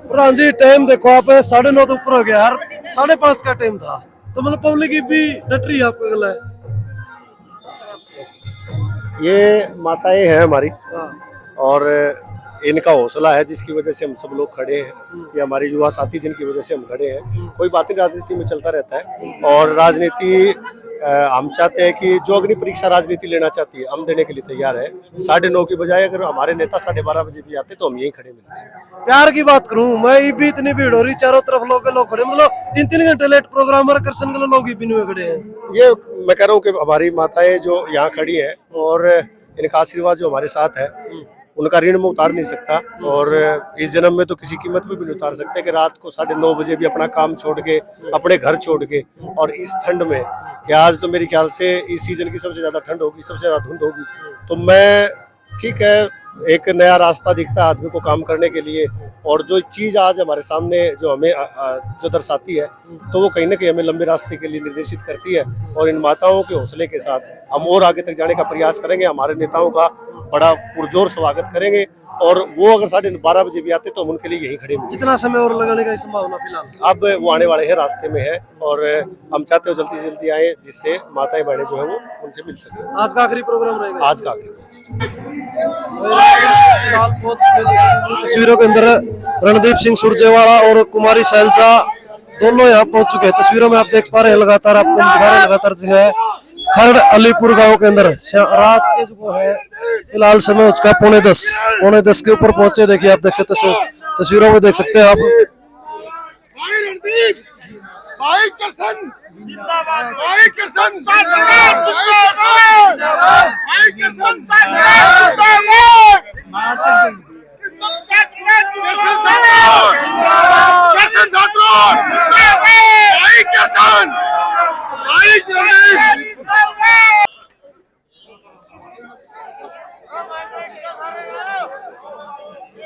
प्रधान जी time देखो आप 9:30 तो ऊपर हो गया यार, 5:30 का टाइम था तो मतलब पब्लिक भी डट रही है आपको गला है। ये माताएं हैं हमारी हाँ। और इनका हौसला है जिसकी वजह से हम सब लोग खड़े हैं। ये हमारे युवा साथी जिनकी वजह से हम खड़े हैं। कोई बात नहीं, राजनीति में चलता रहता है और राजनीति हम चाहते हैं कि जो अग्नि परीक्षा राजनीति लेना चाहती है हम देने के लिए तैयार है। 9:30 की बजाय अगर हमारे नेता 12:30 बजे भी आते तो हम यहीं खड़े मिलते हैं। प्यार की बात करूं मैं, ये भी इतनी भीड़ हो रही, चारों तरफ लोग खड़े, मतलब 3-3 घंटे लेट प्रोग्राम और कृष्ण के लोग भी नहीं खड़े हैं। ये मैं कह रहा हूँ कि हमारी माताएं जो यहाँ खड़ी हैं और इनका आशीर्वाद जो हमारे साथ है उनका ऋण में उतार नहीं सकता और इस जन्म में तो किसी कीमत में भी नहीं उतार सकते कि रात को 9:30 बजे भी अपना काम छोड़ के अपने घर छोड़ के और इस ठंड में, कि आज तो मेरे ख्याल से इस सीजन की सबसे ज्यादा ठंड होगी, सबसे ज्यादा धुंध होगी, तो मैं ठीक है एक नया रास्ता दिखता है आदमी को काम करने के लिए और जो चीज आज हमारे सामने जो हमें जो दर्शाती है तो वो कहीं ना कहीं हमें लंबे रास्ते के लिए निर्देशित करती है और इन माताओं के हौसले के साथ हम और आगे तक जाने का प्रयास करेंगे। हमारे नेताओं का बड़ा पुरजोर स्वागत करेंगे और वो अगर 12:30 बजे भी आते तो हम उनके लिए यही खड़े मिलेंगे। कितना समय और लगाने का संभावना फिलहाल? अब वो आने वाले हैं, रास्ते में है और हम चाहते हो जल्दी से जल्दी आए जिससे माताएं बहनें जो है वो उनसे मिल सके। आज का आखिरी प्रोग्राम रहेगा। आज का आखिरी तस्वीरों के अंदर रणदीप सिंह सुरजेवाला और कुमारी शैलजा दोनों यहाँ पहुंच चुके हैं। तस्वीरों में आप देख पा रहे हैं, लगातार आपको दिखा रहे हैं, लगातार जो है खरड़ अलीपुर गांव के अंदर रात के जो है फिलहाल समय उसका 9:45 के ऊपर पहुंचे। देखिए आप देख सकते तस्वीरों में देख सकते हैं आप।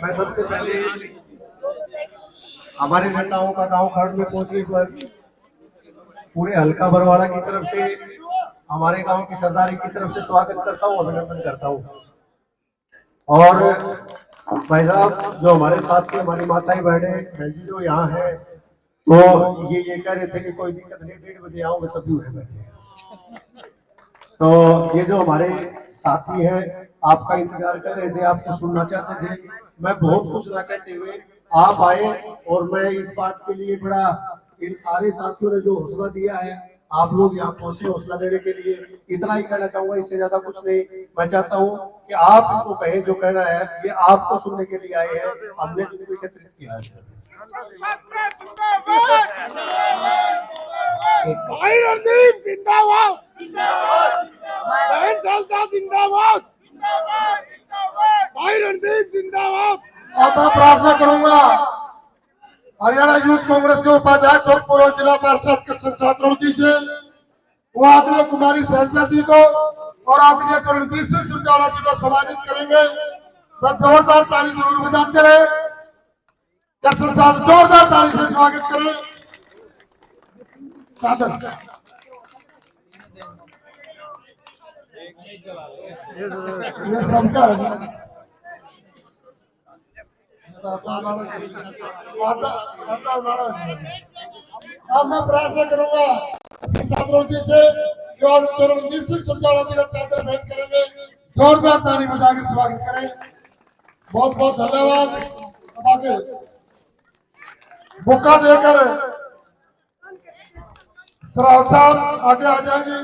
मैं सबसे पहले हमारे नेताओं का गांव खरड़ में पहुंचने पर पूरे हल्का बरवाड़ा की तरफ से, हमारे गांव की सरदारी की तरफ से स्वागत करता हूं, अभिनंदन करता हूं। और भाई साहब जो हमारे साथ के हमारी माताएं बहनें बहन जी जो यहाँ है तो ये कह रहे थे कि कोई दिक्कत नहीं, 1:30 बजे आओगे तब भी उन्हें बैठे। तो ये जो हमारे साथी हैं आपका इंतजार कर रहे थे, आपको सुनना चाहते थे, मैं बहुत कुछ ना कहते हुए आप आए और मैं इस बात के लिए बड़ा इन सारे साथियों ने जो हौसला दिया है, आप लोग यहाँ पहुंचे हौसला देने के लिए, इतना ही कहना चाहूंगा, इससे ज्यादा कुछ नहीं। मैं चाहता हूँ कि आप इनको कहें जो कहना है, ये आपको सुनने के लिए आए हैं, हमने इनको एकत्रित किया है। भाई रणदीप जिंदाबाद, बहन शैलजा जिंदाबाद, भाई रणदीप जिंदाबाद। अब मैं प्रार्थना करूंगा हरियाणा यूथ कांग्रेस के उपाध्यक्ष और पूर्व जिला पार्षद कृष्ण छात्रों जी से, वो आदरणीय कुमारी शैलजा जी को और आदरणीय रणदीप सिंह सुरजेवाला जी को सम्मानित करेंगे। वह जोरदार ताली जरूर बजाते रहे। कृष्ण साहब जोरदार ताली से स्वागत करें। ये सबका है। अब मैं प्रार्थना करूंगा छात्रों जी से रणदीप सिंह सुरजेवाला जी का चादर भेंट करेंगे। जोरदार ताली बजाकर स्वागत करें। बहुत बहुत धन्यवाद। अब आगे बुक्का देकर सराव साहब आगे आ जाएंगे।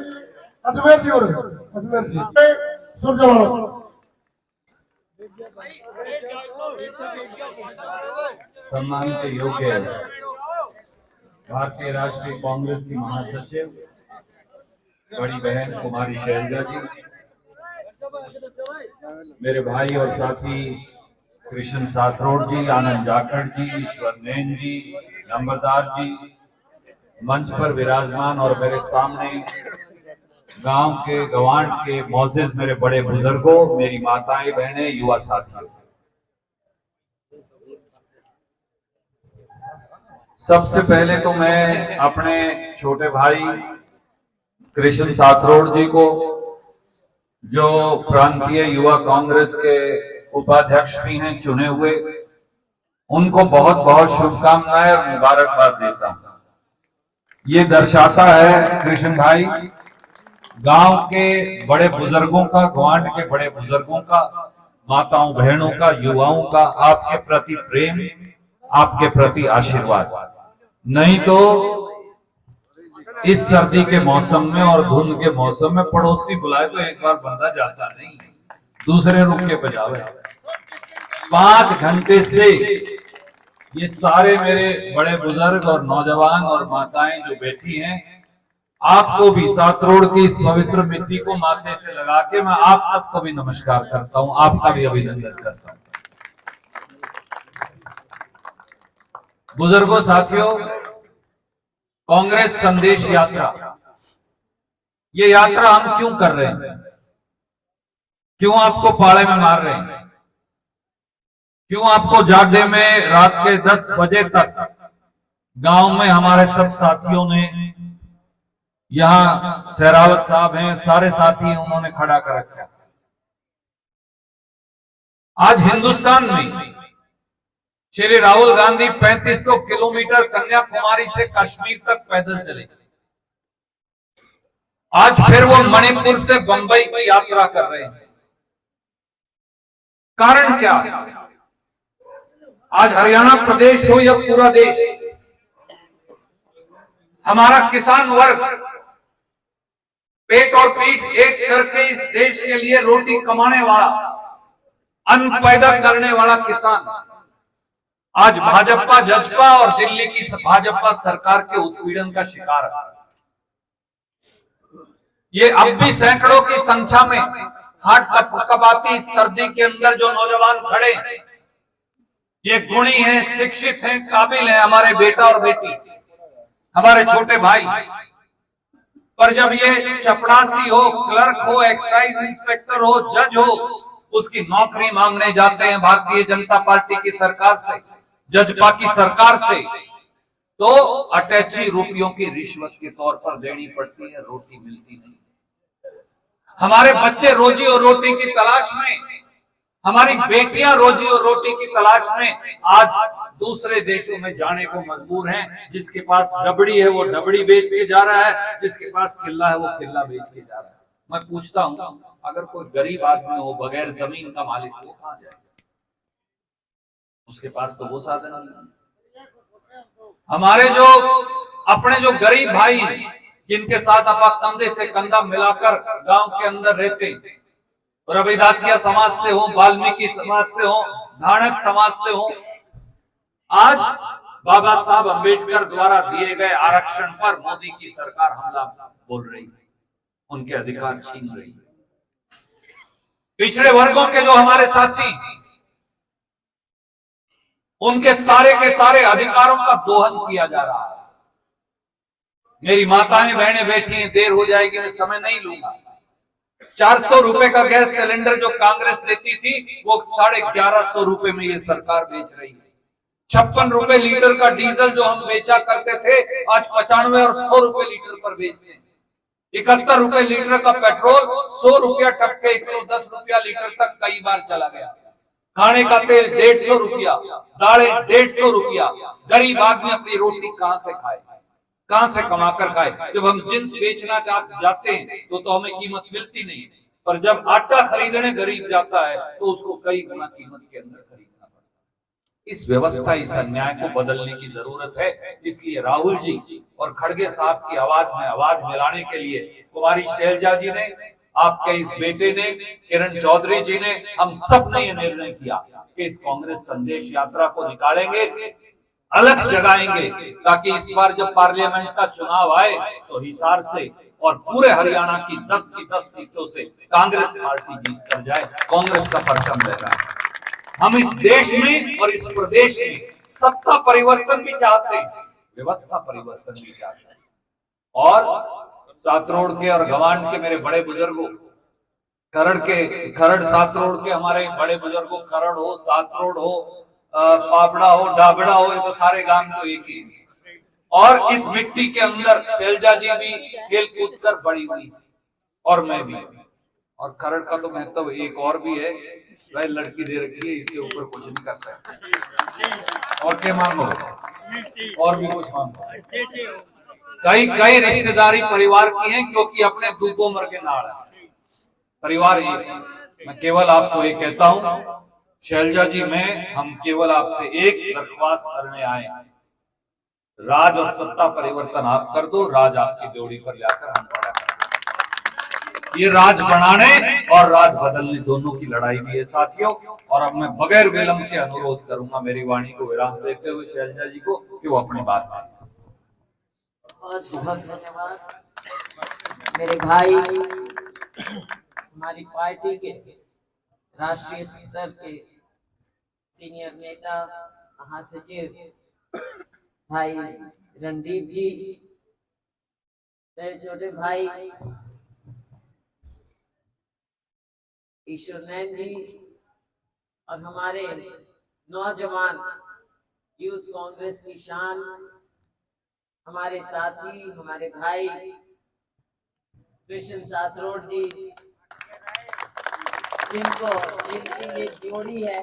अजमेर जी और अजमेर जी सुरजेवाला। सम्मान के योग्य भारतीय राष्ट्रीय कांग्रेस की महासचिव बड़ी बहन कुमारी शैलजा जी, मेरे भाई और साथी कृष्ण साथरोड जी, आनंद जाखड़ जी, ईश्वर नैन जी, नंबरदार जी, मंच पर विराजमान और मेरे सामने गांव के गवांड के मोअज़्ज़िज़ मेरे बड़े बुजुर्गों, मेरी माताएं बहनें, युवा साथियों, सबसे पहले तो मैं अपने छोटे भाई कृष्ण साथरोड जी को, जो प्रांतीय युवा कांग्रेस के उपाध्यक्ष भी हैं चुने हुए, उनको बहुत बहुत शुभकामनाएं और मुबारकबाद देता हूं। ये दर्शाता है कृष्ण भाई, गांव के बड़े बुजुर्गों का, ग्वांड के बड़े बुजुर्गों का, माताओं बहनों का, युवाओं का आपके प्रति प्रेम, आपके प्रति आशीर्वाद। नहीं तो इस सर्दी के मौसम में और धुंध के मौसम में पड़ोसी बुलाए तो एक बार बंदा जाता नहीं, दूसरे रुक के बजावे। 5 घंटे से ये सारे मेरे बड़े बुजुर्ग और नौजवान और माताएं जो बैठी हैं, आपको भी सातरोड़ की इस पवित्र मिट्टी को माथे से लगा के मैं आप सबको भी नमस्कार करता हूं, आपका भी अभिनंदन करता हूं। बुजुर्गों, साथियों, कांग्रेस संदेश यात्रा, ये यात्रा हम क्यों कर रहे हैं? क्यों आपको पाले में मार रहे हैं? क्यों आपको जागने में रात के 10 बजे तक गांव में हमारे सब साथियों ने, यहां सहरावत साहब हैं, सारे साथी उन्होंने खड़ा कर रखा। आज हिंदुस्तान में श्री राहुल गांधी 3500 किलोमीटर कन्याकुमारी से कश्मीर तक पैदल चले। आज फिर वो मणिपुर से बंबई की यात्रा कर रहे हैं। कारण क्या? आज हरियाणा प्रदेश हो या पूरा देश, हमारा किसान वर्ग पेट और पीठ एक करके इस देश के लिए रोटी कमाने वाला, अन्न पैदा करने वाला किसान आज भाजपा, जजपा और दिल्ली की भाजपा सरकार के उत्पीड़न का शिकार है। ये अब भी सैकड़ों की संख्या में हाट कपाती सर्दी के अंदर जो नौजवान खड़े हैं, ये गुणी हैं, शिक्षित हैं, काबिल हैं, हमारे बेटा और बेटी, हमारे छोटे भाई। पर जब ये चपड़ासी हो, क्लर्क हो, एक्साइज इंस्पेक्टर हो, जज हो, उसकी नौकरी मांगने जाते हैं भारतीय जनता पार्टी की सरकार से, जजपा की सरकार से, तो अटैची रुपयों की रिश्वत के तौर पर देनी पड़ती है, रोटी मिलती नहीं। हमारे बच्चे रोजी और रोटी की तलाश में, हमारी बेटियां रोजी और रोटी की तलाश में आज दूसरे देशों में जाने को मजबूर हैं। जिसके पास डबड़ी है वो डबड़ी बेच के जा रहा है, जिसके पास किल्ला है वो किल्ला बेच के जा रहा है। मैं पूछता हूं, अगर कोई गरीब आदमी हो, बगैर जमीन का मालिक, वो कहां जाए? उसके पास तो वो साधन नहीं। हमारे जो अपने जो गरीब भाई हैं, जिनके साथ आप कंधे से कंधा मिलाकर गांव के अंदर रहते, रविदासिया समाज से हो, वाल्मीकि समाज से हो, धानक समाज से हो, आज बाबा साहब अंबेडकर द्वारा दिए गए आरक्षण पर मोदी की सरकार हमला बोल रही है, उनके अधिकार छीन रही है। पिछड़े वर्गों के जो हमारे साथी, उनके सारे के सारे अधिकारों का दोहन किया जा रहा है। मेरी माताएं बहनें बैठी हैं, देर हो जाएगी, मैं समय नहीं लूंगा। 400 रुपए का गैस सिलेंडर जो कांग्रेस देती थी, वो 1150 रुपए में ये सरकार बेच रही है। 56 रुपए लीटर का डीजल जो हम बेचा करते थे, आज 95 और 100 रुपए लीटर पर बेचते हैं। 71 रुपए लीटर का पेट्रोल 100 रुपया टप के 110 रुपया लीटर तक कई बार चला गया। खाने का तेल 150 रुपया, दालें 150 रुपया। गरीब आदमी अपनी रोटी कहां से खाए, कहां से कमाकर खाए? जब हम जिन्स बेचना जाते हैं तो हमें कीमत मिलती नहीं, पर जब आटा खरीदने गरीब जाता है तो उसको कई गुना कीमत के अंदर खरीदना पड़ता है। इस व्यवस्था, इस अन्याय को बदलने की जरूरत है। इसलिए राहुल जी और खड़गे साहब की आवाज में आवाज मिलाने के लिए कुमारी शैलजा जी ने, आपके इस बेटे ने, किरण चौधरी जी ने, हम सब ने यह निर्णय किया कि इस कांग्रेस संदेश यात्रा को निकालेंगे, अलग जगाएंगे, ताकि इस बार जब पार्लियामेंट का चुनाव आए तो हिसार से और पूरे हरियाणा की 10 सीटों से कांग्रेस पार्टी जीत कर जाए। कांग्रेस का परचम लहरा है। हम इस देश में और इस प्रदेश में सत्ता परिवर्तन भी चाहते हैं, व्यवस्था परिवर्तन भी चाहते हैं। और सातरोड़ के और गवांड के मेरे बड़े बुजुर्गों, खरड़ सातरोड़ के हमारे बड़े बुजुर्गों, खरड़ हो, सातरोड़ हो, पाबड़ा हो, डाबड़ा हो, ये तो सारे गांव तो एक ही। और इस मिट्टी के अंदर शैलजा जी भी खेल कूद कर बड़ी हुई और मैं भी। और खरड़ का तो महत्व एक और भी है, भाई लड़की दे रखी है, इससे ऊपर कुछ नहीं कर सकते। और क्या मांगो, और भी कुछ मांगो। कई कई रिश्तेदारी परिवार की है, क्योंकि अपने दूधों मर के नाड़ है परिवार ये है। मैं केवल आपको ये कहता हूं शैलजा जी, हम केवल आपसे एक दरख्वास्त करने आए हैं, राज और सत्ता परिवर्तन आप कर दो, राज आपकी ड्योढ़ी पर लाकर हम बड़ा कर दो। ये राज बनाने और राज बदलने दोनों की लड़ाई भी है साथियों। और अब मैं बगैर विलंब के अनुरोध करूंगा मेरी वाणी को विराम देते हुए शैलजा जी को कि वो अपनी बात करें। बहुत बहुत धन्यवाद मेरे भाई, हमारी पार्टी के राष्ट्रीय स्तर के सीनियर नेता महासचिव भाई रणदीप जी, मेरे छोटे भाई ईश्वर नैन जी, और हमारे नौजवान यूथ कांग्रेस की शान, हमारे साथी, हमारे भाई कृष्ण साथरोड जी, जिनकी ये जोड़ी है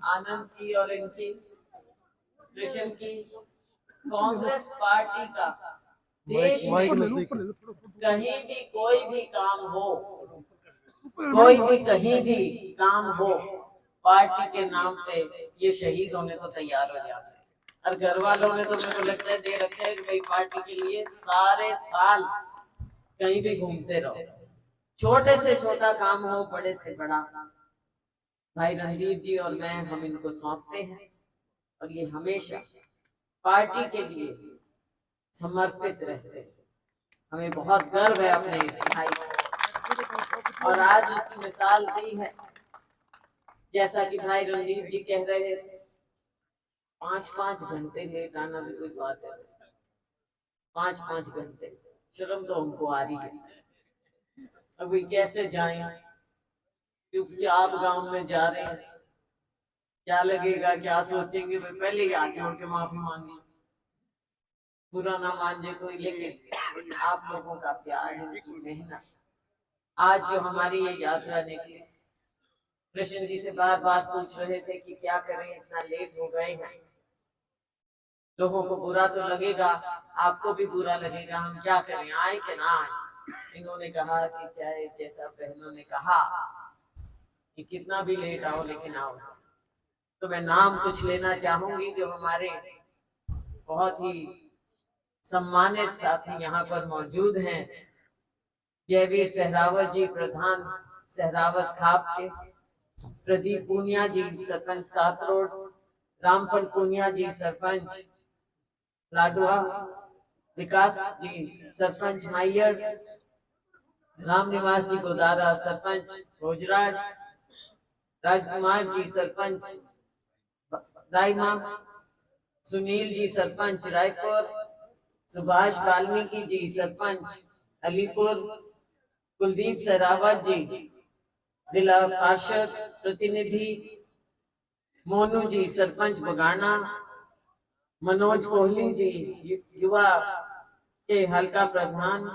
आनंद की और इनकी कृष्ण की। कांग्रेस पार्टी का देश में कहीं भी कोई भी काम हो, कोई भी कहीं भी काम हो, पार्टी के नाम पे ये शहीद होने को तैयार हो जाते हैं। और घर वालों ने तो मेरे को लगता है दे रखे है कि भाई पार्टी के लिए सारे साल कहीं भी घूमते रहो, छोटे से छोटा काम हो, बड़े से बड़ा, भाई रणदीप जी और मैं हम इनको सौंपते हैं। और ये हमेशा पार्टी के लिए समर्पित रहते हैं। हमें बहुत गर्व है अपने इस भाई को, और आज उसकी मिसाल दी है। जैसा कि भाई रणदीप जी कह रहे थे, 5-5 घंटे लेट आना भी कोई बात है? 5-5 घंटे, शर्म तो हमको आ रही है। अभी कैसे जाएं, चुपचाप गांव में जा रहे हैं, क्या लगेगा, क्या सोचेंगे? भाई पहले ही हाथ जोड़ के माफी मांगी, बुरा ना मान जाए कोई, लेकिन आप लोगों का प्यार, इनकी मेहनत, आज जो हमारी ये यात्रा निकली, कृष्ण जी से बार बार पूछ रहे थे कि क्या करें, इतना लेट हो गए हैं, लोगों को बुरा तो लगेगा, आपको भी बुरा लगेगा, हम क्या करें, आए कि ना आए? इन्होंने कहा कि चाहे जैसा बहनों ने कहा कि कितना भी लेट आओ लेकिन आओ। तो मैं नाम कुछ लेना चाहूंगी जो हमारे बहुत ही सम्मानित साथी यहाँ पर मौजूद हैं। जयवीर सहरावत जी, प्रधान सहरावत खाप के, प्रदीप पूनिया जी, सरपंच सातरोड, रामफल पूनिया जी, सरपंच लाडवा, विकास जी, सरपंच माइयर, रामनिवास जी गोदारा, सरपंच भोजराज, राजकुमार जी, सरपंच दाईमा, सुनील जी, सरपंच रायपुर, सुभाष वाल्मीकि जी, सरपंच अलीपुर, कुलदीप सहरावत जी, जिला पार्षद प्रतिनिधि, मोनू जी, सरपंच बगाना, मनोज कोहली जी, युवा के हल्का प्रधान,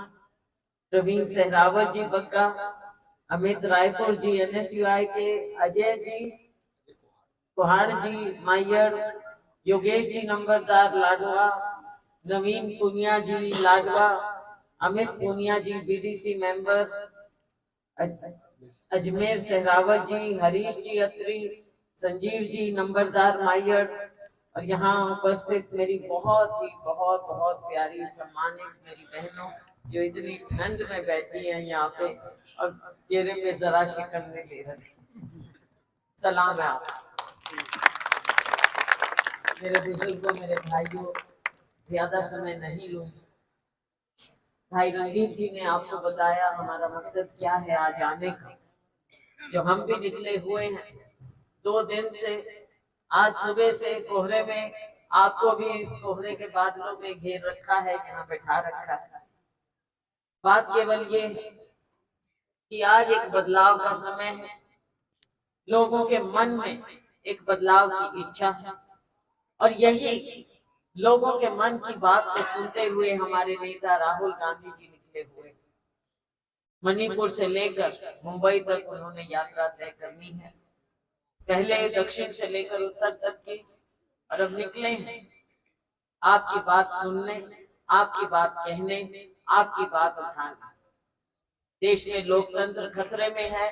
प्रवीण सहरावत जी बग्गा, अमित रायपुर जी NSUI के, अजय जी कुहाड़ जी माइयर, योगेश जी नंबरदार लाडवा, नवीन पुनिया जी लाडवा, अमित पुनिया जी BDC मेंबर, अजमेर सहरावत जी, हरीश जी अत्री, संजीव जी नंबरदार माइयर, और यहाँ उपस्थित मेरी बहुत बहुत प्यारी सम्मानित मेरी बहनों जो इतनी ठंड में बैठी हैं यहाँ पे और चेहरे पे जरा शिकन में ले रही, सलाम है आप मेरे बुजुर्गों, मेरे भाइयों। ज्यादा समय नहीं लूंगी। भाई रणदीप जी ने आपको बताया हमारा मकसद क्या है आज आने का, जो हम भी निकले हुए हैं 2 दिन से। आज सुबह से कोहरे में, आपको भी कोहरे के बादलों में घेर रखा है, यहाँ बैठा रखा है। बात केवल ये है कि आज एक बदलाव का समय है, लोगों के मन में एक बदलाव की इच्छा है, और यही लोगों के मन की बात को सुनते हुए हमारे नेता राहुल गांधी जी निकले हुए। मणिपुर से लेकर मुंबई तक उन्होंने यात्रा तय करनी है। पहले दक्षिण से लेकर उत्तर तक की, और अब निकले हैं आपकी बात सुनने, आपकी बात कहने, आपकी बात उठाने। देश में लोकतंत्र खतरे में है,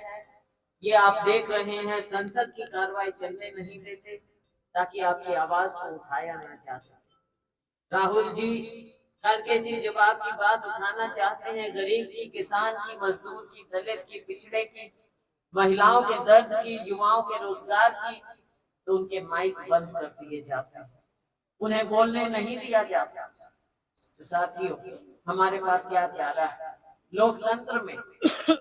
ये आप देख रहे हैं। संसद की कार्रवाई चलने नहीं देते ताकि आपकी आवाज को उठाया ना जा सके। राहुल जी, खड़गे जी, जब आपकी बात उठाना चाहते हैं, गरीब की, किसान की, मजदूर की, दलित की, पिछड़े की, महिलाओं के दर्द की, युवाओं के रोजगार की, तो उनके माइक बंद कर दिए जाते हैं, उन्हें बोलने नहीं दिया जाता। तो साथियों, हमारे पास क्या चारा है? लोकतंत्र में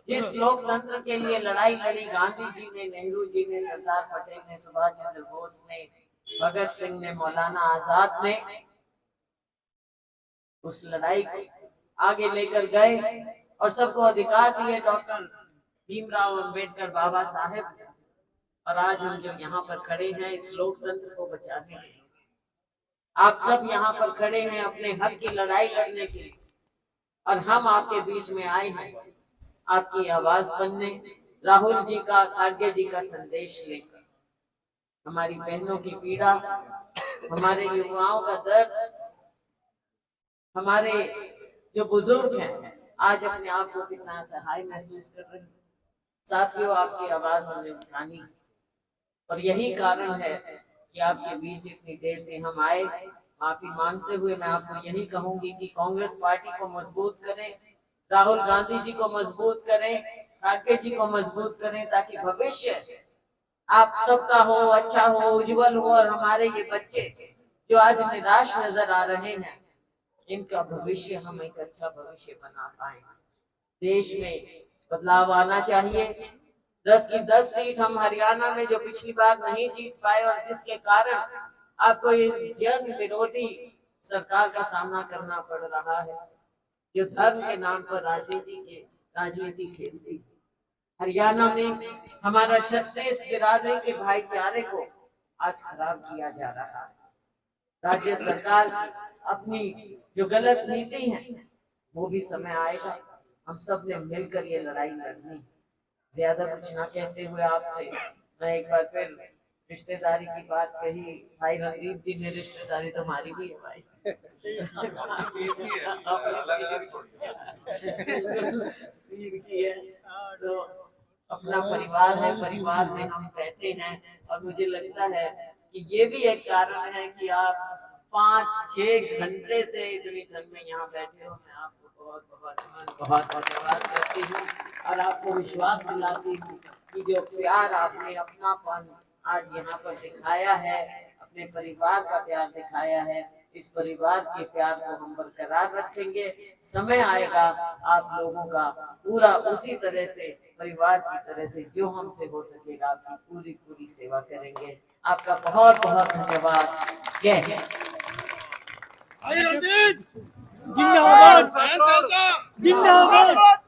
जिस लोकतंत्र के लिए लड़ाई लड़ी गांधी जी ने, नेहरू जी ने, सरदार पटेल ने, सुभाष चंद्र बोस ने, भगत सिंह ने, मौलाना आजाद ने, उस लड़ाई को आगे लेकर गए और सबको अधिकार दिए डॉक्टर भीमराव अंबेडकर बाबा साहेब। और आज हम जो यहाँ पर खड़े हैं इस लोकतंत्र को बचाने के लिए, आप सब यहाँ पर खड़े हैं अपने हक की लड़ाई लड़ने के लिए, और हम आपके बीच में आए हैं आपकी आवाज बनने, राहुल जी का, खड़गे जी का संदेश लेकर। हमारी बहनों की पीड़ा, हमारे युवाओं का दर्द, हमारे जो बुजुर्ग हैं आज अपने आप को कितना असहाय महसूस कर रहे हैं। साथियों, आपकी आवाज हमें उठानी है, और यही कारण है कि आपके बीच इतनी देर से हम आए। माफी मांगते हुए मैं आपको यही कहूंगी कि कांग्रेस पार्टी को मजबूत करें, राहुल गांधी जी को मजबूत करें, खड़गे जी को मजबूत करें, ताकि भविष्य आप सबका हो, अच्छा हो, उज्जवल हो, और हमारे ये बच्चे जो आज निराश नजर आ रहे हैं, इनका भविष्य हम एक अच्छा भविष्य बना पाए। देश में बदलाव आना चाहिए। 10 की 10 सीट हम हरियाणा में जो पिछली बार नहीं जीत पाए, और जिसके कारण आपको इस जन विरोधी सरकार का सामना करना पड़ रहा है, जो धर्म के नाम पर राजनीति खेलती है। हरियाणा में हमारा 36 बिरादरी के भाईचारे को आज खराब किया जा रहा है। राज्य सरकार अपनी जो गलत नीति है, वो भी समय आएगा, हम सब ने मिलकर ये लड़ाई लड़नी। ज्यादा कुछ ना कहते हुए आपसे मैं एक बार फिर रिश्तेदारी की बात कही। भाई रणदीप जी ने रिश्तेदारी तो हमारी भी है भाई, सीर की है, तो अपना परिवार है, परिवार में हम बैठे हैं। और मुझे लगता है कि ये भी एक कारण है कि आप 5-6 घंटे से इतनी ठंड में यहाँ बैठे हो। मैं आपको बहुत धन्यवाद करती हूँ, और आपको विश्वास दिलाती हूँ कि जो प्यार आपने, अपनापन आज यहाँ पर दिखाया है, अपने परिवार का प्यार दिखाया है, इस परिवार के प्यार को हम बरकरार रखेंगे। समय आएगा आप लोगों का पूरा उसी तरह से, परिवार की तरह से जो हमसे हो सकेगा, आपकी पूरी सेवा करेंगे। आपका बहुत बहुत धन्यवाद। जय हिंद। जिंदाबाद जिंदाबाद।